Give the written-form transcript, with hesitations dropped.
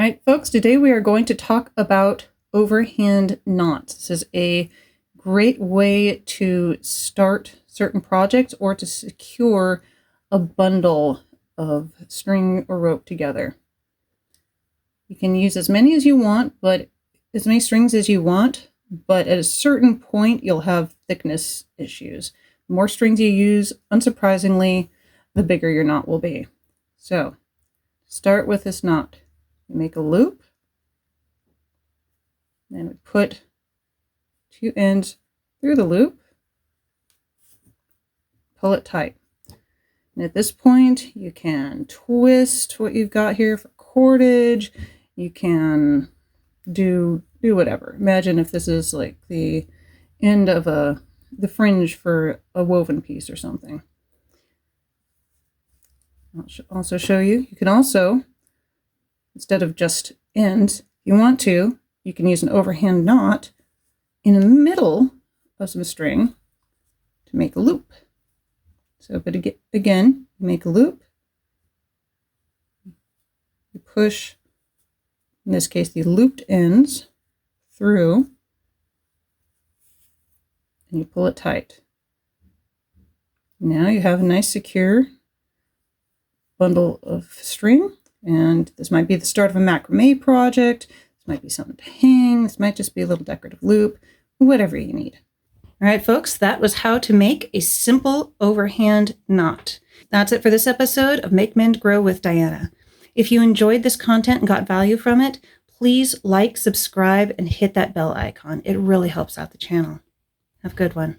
All right, folks, today we are going to talk about overhand knots. This is a great way to start certain projects or to secure a bundle of string or rope together. You can use as many as you want, but as many strings as you want, but at a certain point you'll have thickness issues. The more strings you use, unsurprisingly, the bigger your knot will be. So start with this knot. You make a loop, and we put two ends through the loop, pull it tight. And at this point, you can twist what you've got here for cordage. You can do whatever. Imagine if this is like the end of the fringe for a woven piece or something. I'll also show you. You can also, instead of just ends, if you want to, you can use an overhand knot in the middle of some string to make a loop. So, but again, you make a loop, you push, in this case, the looped ends through, and you pull it tight. Now you have a nice secure bundle of string, and this might be the start of a macramé project. This might be something to hang. This might just be a little decorative loop, whatever you need. All right, folks, that was how to make a simple overhand knot. That's it for this episode of Make, Mend, Grow with Diana. If you enjoyed this content and got value from it, please like, subscribe, and hit that bell icon. It really helps out the channel. Have a good one.